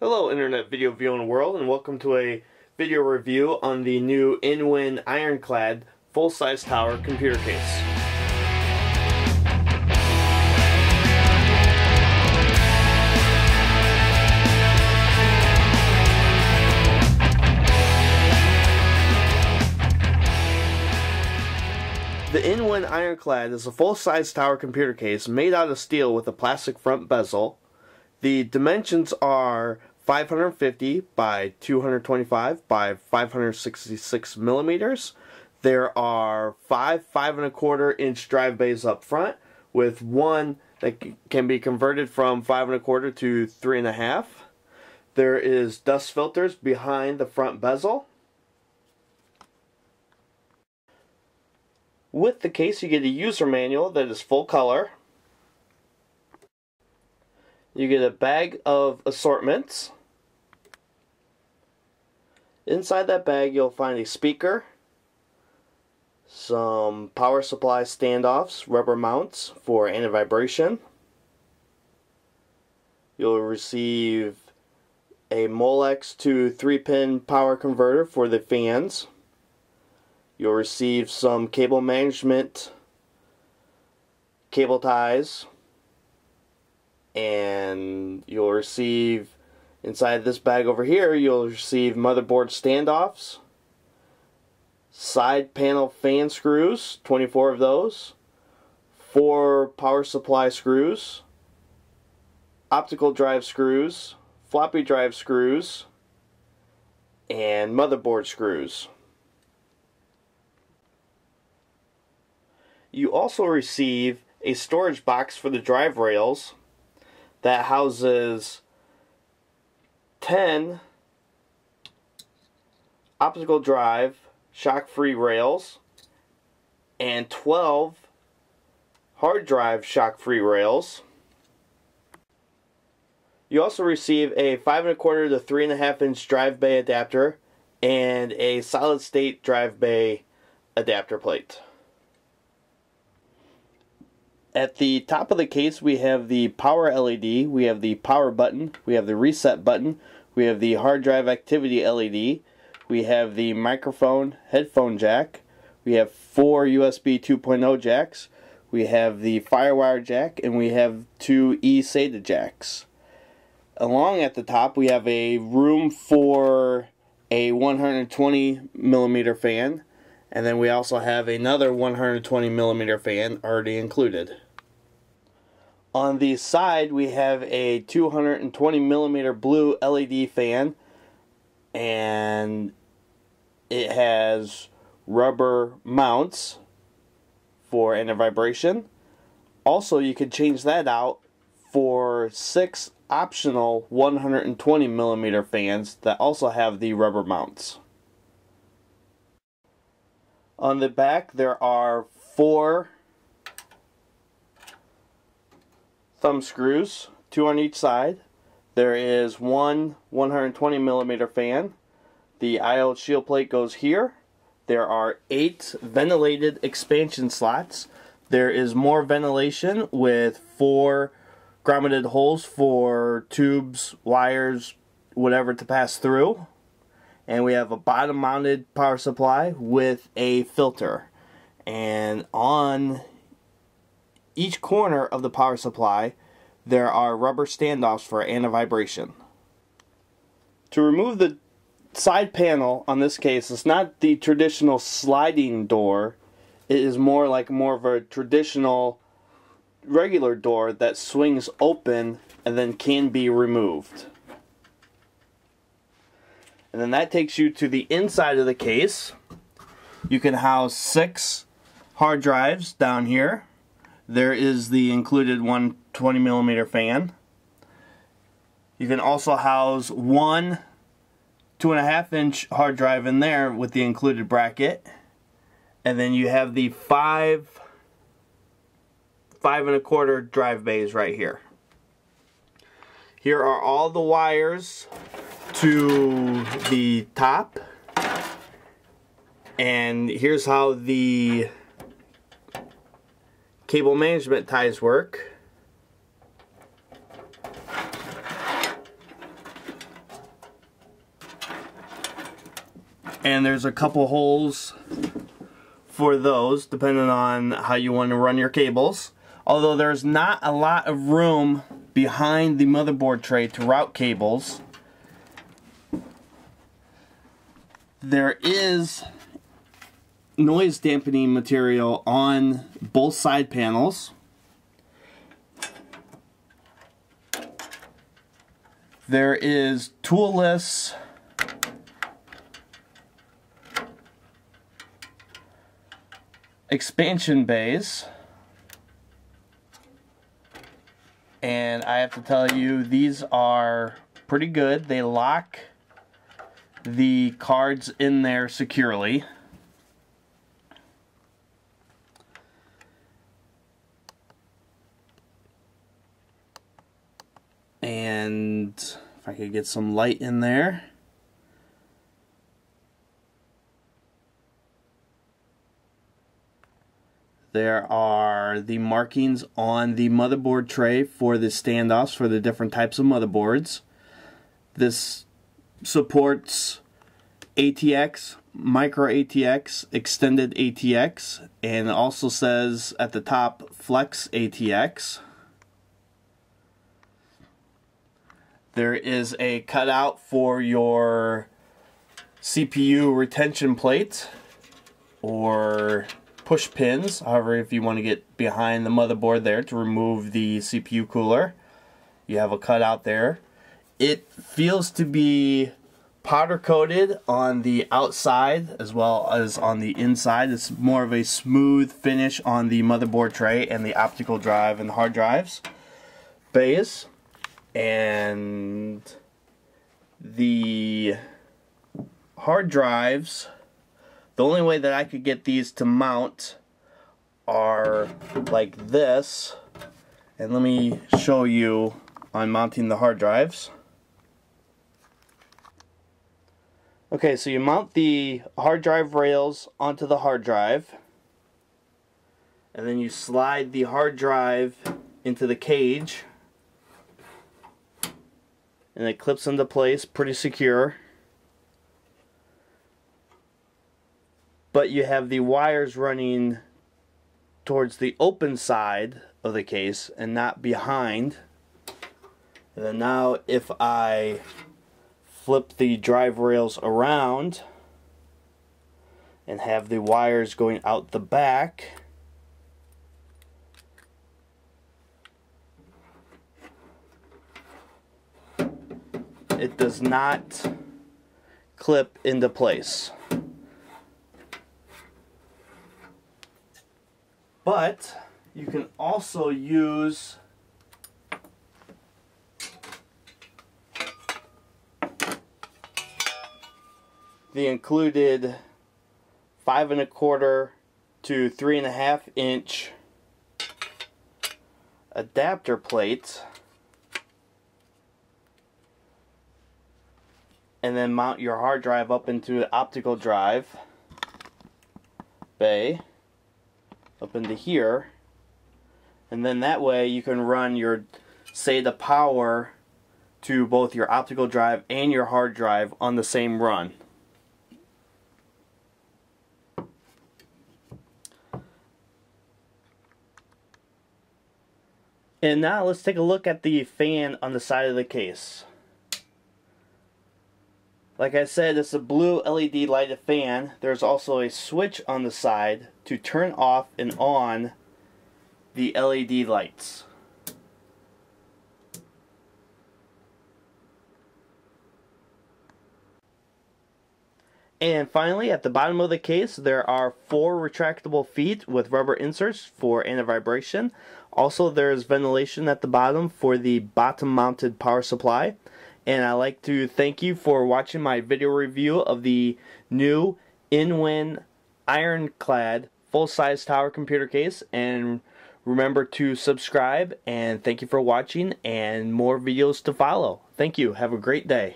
Hello Internet Video Viewing World, and welcome to a video review on the new in-win Ironclad full-size tower computer case. The in-win Ironclad is a full-size tower computer case made out of steel with a plastic front bezel. The dimensions are 550 by 225 by 566 millimeters. There are five 5¼ inch drive bays up front, with one that can be converted from 5¼ to 3½. There is dust filters behind the front bezel. With the case, you get a user manual that is full color. You get a bag of assortments. Inside that bag you'll find a speaker, some power supply standoffs, rubber mounts for anti-vibration. You'll receive a Molex to 3-pin power converter for the fans. You'll receive some cable management cable ties, and you'll receive, inside this bag over here, you'll receive motherboard standoffs, side panel fan screws, 24 of those, 4 power supply screws, optical drive screws, floppy drive screws, and motherboard screws. You also receive a storage box for the drive rails that houses 10 optical drive shock-free rails and 12 hard drive shock-free rails. You also receive a 5¼ to 3½ inch drive bay adapter and a solid state drive bay adapter plate. At the top of the case we have the power LED, we have the power button, we have the reset button, we have the hard drive activity LED, we have the microphone headphone jack, we have 4 USB 2.0 jacks, we have the FireWire jack, and we have 2 eSATA jacks. Along at the top we have a room for a 120mm fan, and then we also have another 120mm fan already included. On the side we have a 220mm blue LED fan, and it has rubber mounts for anti-vibration. Also, you could change that out for 6 optional 120mm fans that also have the rubber mounts. On the back there are 4 thumb screws, 2 on each side. There is one 120mm fan. The I/O shield plate goes here. There are 8 ventilated expansion slots. There is more ventilation with 4 grommeted holes for tubes, wires, whatever to pass through. And we have a bottom mounted power supply with a filter. And on each corner of the power supply there are rubber standoffs for anti-vibration. To remove the side panel on this case, it's not the traditional sliding door. It is more of a traditional regular door that swings open and then can be removed. And then that takes you to the inside of the case. You can house 6 hard drives down here. There is the included 120mm fan. You can also house one 2½ inch hard drive in there with the included bracket. And then you have the 5 5¼ drive bays right here. Here are all the wires to the top, and here's how the cable management ties work. and there's a couple holes for those depending on how you want to run your cables. Although there's not a lot of room behind the motherboard tray to route cables, there is noise dampening material on both side panels. There is toolless expansion bays, and I have to tell you, these are pretty good. They lock the cards in there securely. And if I could get some light in there. There are the markings on the motherboard tray for the standoffs for the different types of motherboards. This supports ATX, micro ATX, extended ATX, and it also says at the top flex ATX. There is a cutout for your CPU retention plate or push pins, however, if you want to get behind the motherboard there to remove the CPU cooler. You have a cutout there. It feels to be powder coated on the outside as well as on the inside. It's more of a smooth finish on the motherboard tray and the optical drive and hard drives bays. And the hard drives, the only way that I could get these to mount are like this. And let me show you on mounting the hard drives. Okay, so you mount the hard drive rails onto the hard drive, and then you slide the hard drive into the cage, and it clips into place pretty secure. But you have the wires running towards the open side of the case and not behind. And then now if I flip the drive rails around and have the wires going out the back, it does not clip into place. But you can also use the included 5 1/4 to 3 1/2 inch adapter plate, and then mount your hard drive up into the optical drive bay up into here, and then that way you can run your SATA power to both your optical drive and your hard drive on the same run. And now let's take a look at the fan on the side of the case. Like I said, it's a blue LED lighted fan. There's also a switch on the side to turn off and on the LED lights. And finally, at the bottom of the case, there are 4 retractable feet with rubber inserts for anti-vibration. Also, there's ventilation at the bottom for the bottom-mounted power supply. And I'd like to thank you for watching my video review of the new InWin Ironclad full-size tower computer case. And remember to subscribe, and thank you for watching, and more videos to follow. Thank you. Have a great day.